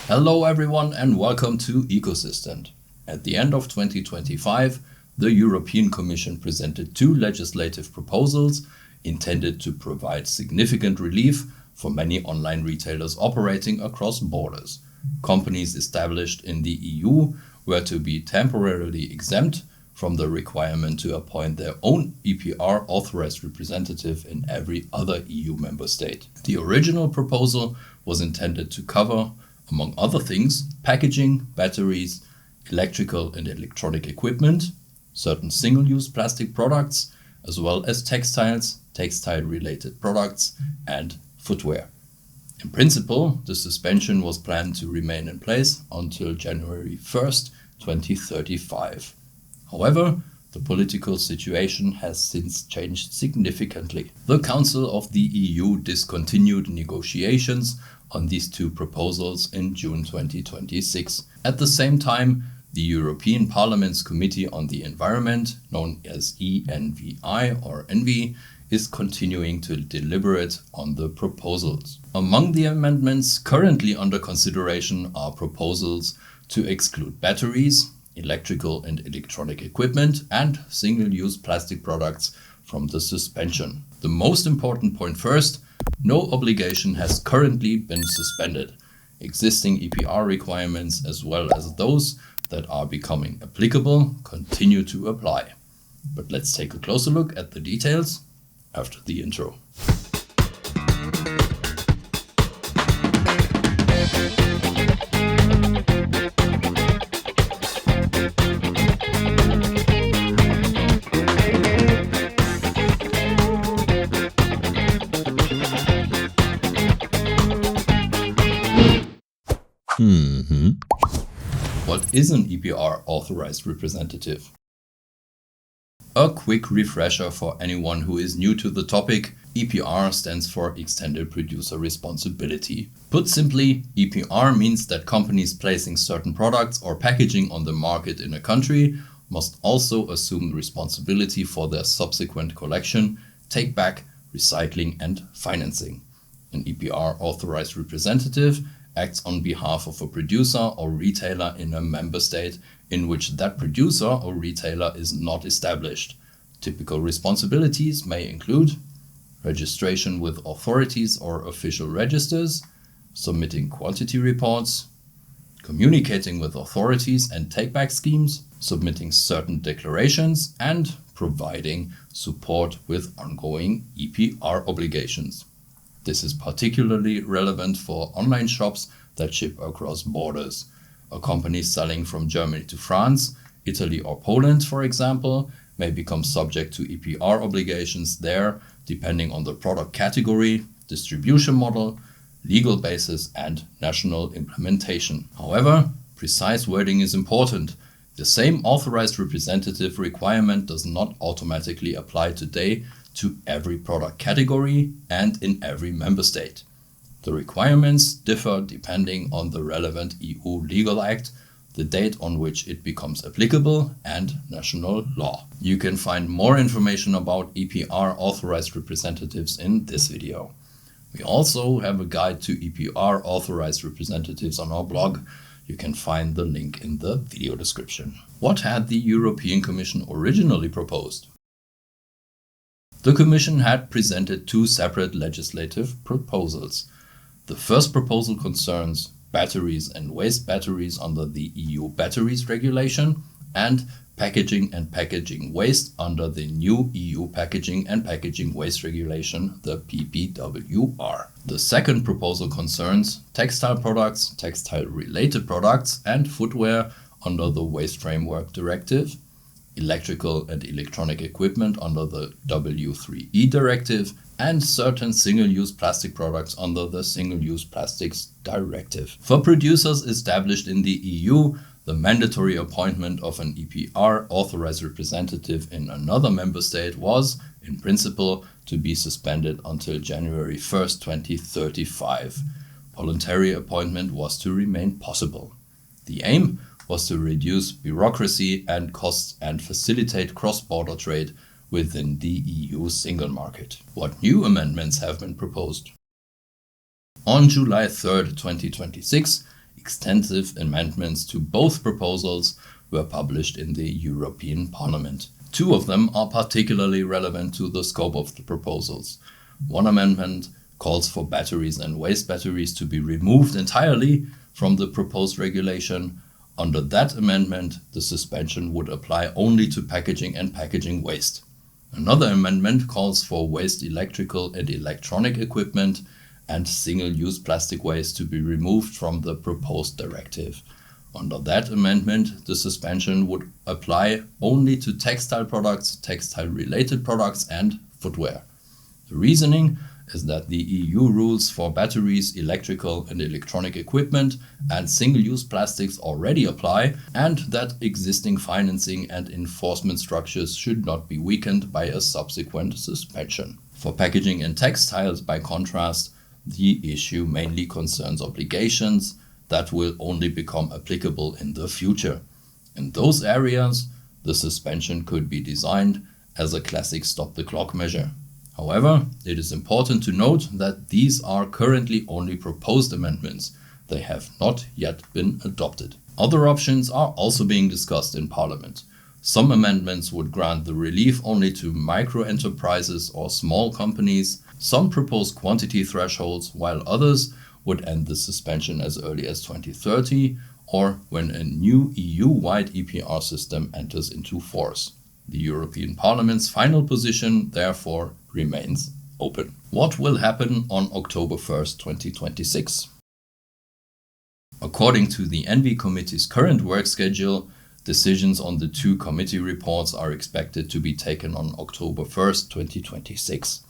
Hello everyone and welcome to ecosistant. At the end of 2025, the European Commission presented two legislative proposals intended to provide significant relief for many online retailers operating across borders. Companies established in the EU were to be temporarily exempt from the requirement to appoint their own EPR Authorized representative in every other EU member state. The original proposal was intended to cover, among other things, packaging, batteries, electrical and electronic equipment, certain single-use plastic products, as well as textiles, textile-related products, and footwear. In principle, the suspension was planned to remain in place until January 1st, 2035. However, the political situation has since changed significantly. The Council of the EU discontinued negotiations on these two proposals in June 2026. At the same time, the European Parliament's Committee on the Environment, known as ENVI or ENVI, is continuing to deliberate on the proposals. Among the amendments currently under consideration are proposals to exclude batteries, electrical and electronic equipment, and single-use plastic products from the suspension. The most important point first: no obligation has currently been suspended. Existing EPR requirements, as well as those that are becoming applicable, continue to apply. But let's take a closer look at the details after the intro. What is an EPR Authorized representative? A quick refresher for anyone who is new to the topic: EPR stands for Extended Producer Responsibility. Put simply, EPR means that companies placing certain products or packaging on the market in a country must also assume responsibility for their subsequent collection, take-back, recycling and financing. An EPR Authorized representative acts on behalf of a producer or retailer in a member state in which that producer or retailer is not established. Typical responsibilities may include registration with authorities or official registers, submitting quantity reports, communicating with authorities and take-back schemes, submitting certain declarations, and providing support with ongoing EPR obligations. This is particularly relevant for online shops that ship across borders. A company selling from Germany to France, Italy or Poland, for example, may become subject to EPR obligations there, depending on the product category, distribution model, legal basis and national implementation. However, precise wording is important. The same authorized representative requirement does not automatically apply today to every product category and in every member state. The requirements differ depending on the relevant EU legal act, the date on which it becomes applicable, and national law. You can find more information about EPR authorized representatives in this video. We also have a guide to EPR authorized representatives on our blog. You can find the link in the video description. What had the European Commission originally proposed? The Commission had presented two separate legislative proposals. The first proposal concerns batteries and waste batteries under the EU Batteries Regulation and packaging and packaging waste under the new EU Packaging and Packaging Waste Regulation, the PPWR. The second proposal concerns textile products, textile-related products, and footwear under the Waste Framework Directive, electrical and electronic equipment under the WEEE Directive, and certain single-use plastic products under the Single-Use Plastics Directive. For producers established in the EU, the mandatory appointment of an EPR authorized representative in another member state was, in principle, to be suspended until January 1st, 2035. Voluntary appointment was to remain possible. The aim was to reduce bureaucracy and costs and facilitate cross-border trade within the EU single market. What new amendments have been proposed? On July 3rd, 2026, extensive amendments to both proposals were published in the European Parliament. Two of them are particularly relevant to the scope of the proposals. One amendment calls for batteries and waste batteries to be removed entirely from the proposed regulation. Under that amendment, the suspension would apply only to packaging and packaging waste. Another amendment calls for waste electrical and electronic equipment and single-use plastic waste to be removed from the proposed directive. Under that amendment, the suspension would apply only to textile products, textile-related products, and footwear. The reasoning is that the EU rules for batteries, electrical and electronic equipment, and single-use plastics already apply, and that existing financing and enforcement structures should not be weakened by a subsequent suspension. For packaging and textiles, by contrast, the issue mainly concerns obligations that will only become applicable in the future. In those areas, the suspension could be designed as a classic stop-the-clock measure. However, it is important to note that these are currently only proposed amendments. They have not yet been adopted. Other options are also being discussed in Parliament. Some amendments would grant the relief only to micro-enterprises or small companies. Some propose quantity thresholds, while others would end the suspension as early as 2030 or when a new EU-wide EPR system enters into force. The European Parliament's final position, therefore, remains open. What will happen on October 1st, 2026? According to the ENVI Committee's current work schedule, decisions on the two committee reports are expected to be taken on October 1st, 2026.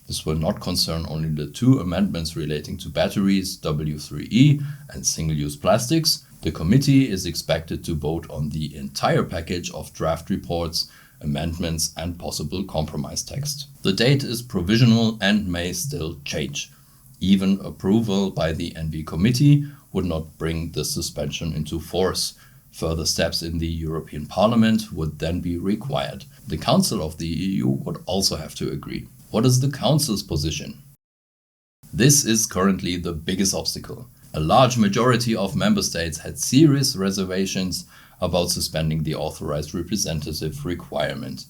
This will not concern only the two amendments relating to batteries, W3E, and single-use plastics. The committee is expected to vote on the entire package of draft reports, amendments, and possible compromise text. The date is provisional and may still change. Even approval by the ENVI committee would not bring the suspension into force. Further steps in the European Parliament would then be required. The Council of the EU would also have to agree. What is the Council's position? This is currently the biggest obstacle. A large majority of member states had serious reservations about suspending the authorized representative requirement.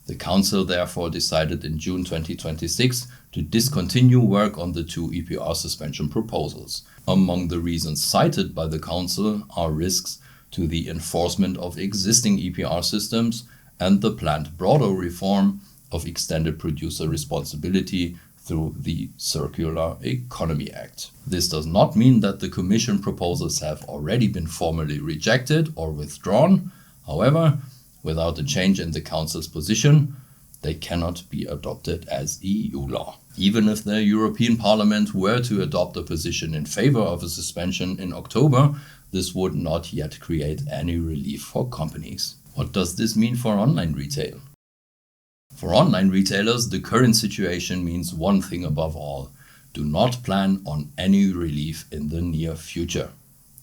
The Council therefore decided in June 2026 to discontinue work on the two EPR suspension proposals. Among the reasons cited by the Council are risks to the enforcement of existing EPR systems and the planned broader reform of extended producer responsibility through the Circular Economy Act. This does not mean that the Commission proposals have already been formally rejected or withdrawn. However, without a change in the Council's position, they cannot be adopted as EU law. Even if the European Parliament were to adopt a position in favor of a suspension in October, this would not yet create any relief for companies. What does this mean for online retail? For online retailers, the current situation means one thing above all: do not plan on any relief in the near future.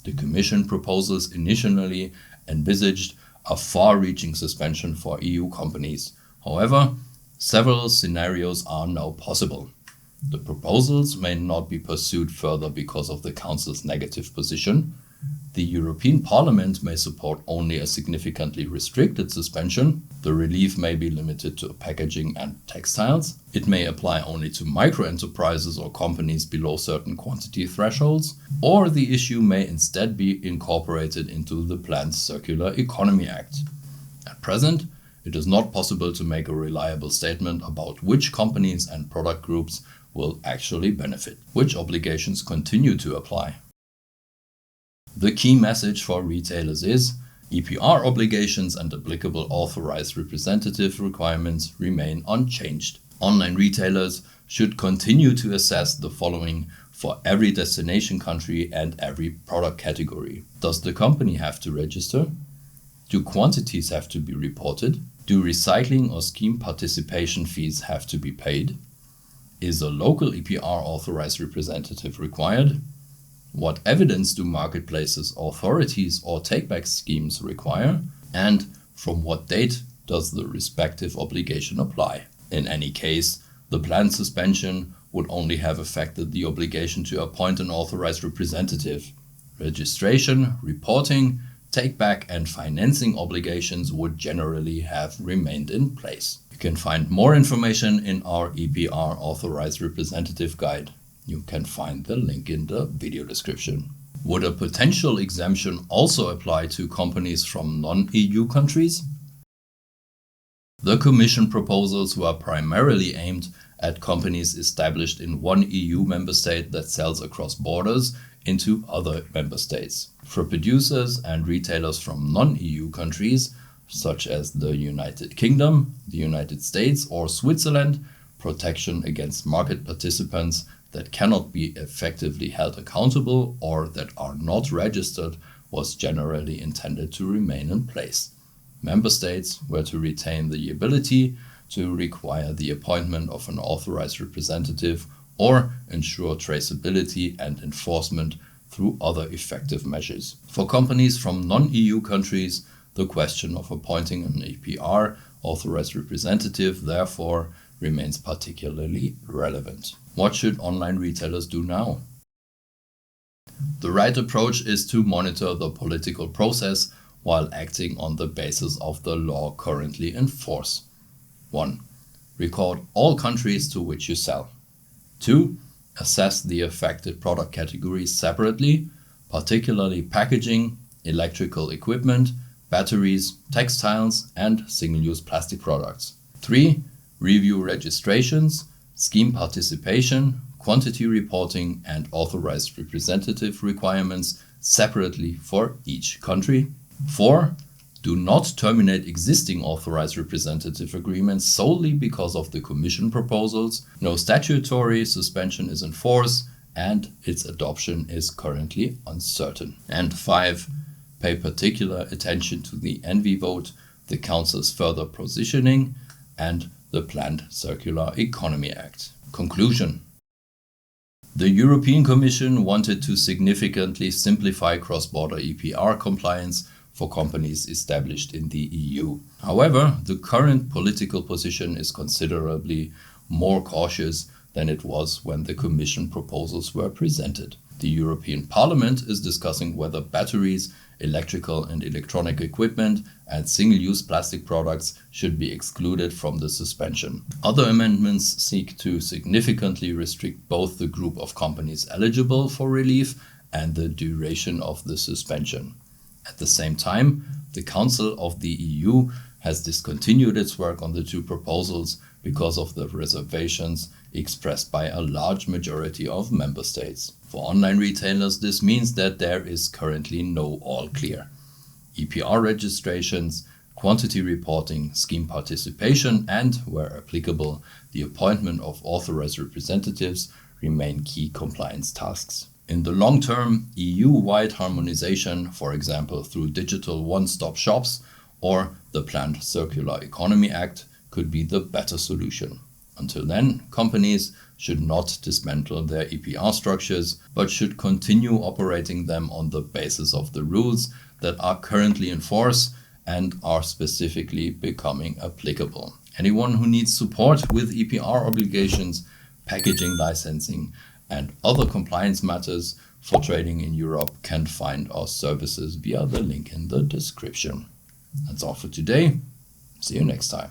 The Commission proposals initially envisaged a far-reaching suspension for EU companies. However, several scenarios are now possible. The proposals may not be pursued further because of the Council's negative position. The European Parliament may support only a significantly restricted suspension. The relief may be limited to packaging and textiles. It may apply only to micro-enterprises or companies below certain quantity thresholds. Or the issue may instead be incorporated into the planned Circular Economy Act. At present, it is not possible to make a reliable statement about which companies and product groups will actually benefit, which obligations continue to apply. The key message for retailers is: EPR obligations and applicable authorized representative requirements remain unchanged. Online retailers should continue to assess the following for every destination country and every product category. Does the company have to register? Do quantities have to be reported? Do recycling or scheme participation fees have to be paid? Is a local EPR authorized representative required? What evidence do marketplaces, authorities or take-back schemes require? And from what date does the respective obligation apply? In any case, the planned suspension would only have affected the obligation to appoint an authorized representative. Registration, reporting, take-back and financing obligations would generally have remained in place. You can find more information in our EPR Authorized Representative Guide. You can find the link in the video description. Would a potential exemption also apply to companies from non-EU countries? The Commission proposals were primarily aimed at companies established in one EU member state that sells across borders into other member states. For producers and retailers from non-EU countries, such as the United Kingdom, the United States or Switzerland, protection against market participants that cannot be effectively held accountable or that are not registered was generally intended to remain in place. Member states were to retain the ability to require the appointment of an authorized representative or ensure traceability and enforcement through other effective measures. For companies from non-EU countries, the question of appointing an EPR authorized representative therefore remains particularly relevant. What should online retailers do now? The right approach is to monitor the political process while acting on the basis of the law currently in force. 1. Record all countries to which you sell. 2. Assess the affected product categories separately, particularly packaging, electrical equipment, batteries, textiles, and single-use plastic products. 3. Review registrations, scheme participation, quantity reporting, and authorized representative requirements separately for each country. 4. Do not terminate existing authorized representative agreements solely because of the Commission proposals. No statutory suspension is in force and its adoption is currently uncertain. And 5. Pay particular attention to the ENVI vote, the Council's further positioning, and the planned Circular Economy Act. Conclusion. The European Commission wanted to significantly simplify cross-border EPR compliance for companies established in the EU. However, the current political position is considerably more cautious than it was when the Commission proposals were presented. The European Parliament is discussing whether batteries, electrical and electronic equipment, and single-use plastic products should be excluded from the suspension. Other amendments seek to significantly restrict both the group of companies eligible for relief and the duration of the suspension. At the same time, the Council of the EU has discontinued its work on the two proposals because of the reservations expressed by a large majority of member states. For online retailers, this means that there is currently no all clear. EPR registrations, quantity reporting, scheme participation, and, where applicable, the appointment of authorized representatives remain key compliance tasks. In the long term, EU-wide harmonization, for example through digital one-stop shops or the planned Circular Economy Act, could be the better solution. Until then, companies should not dismantle their EPR structures, but should continue operating them on the basis of the rules that are currently in force and are specifically becoming applicable. Anyone who needs support with EPR obligations, packaging licensing, and other compliance matters for trading in Europe can find our services via the link in the description. That's all for today. See you next time.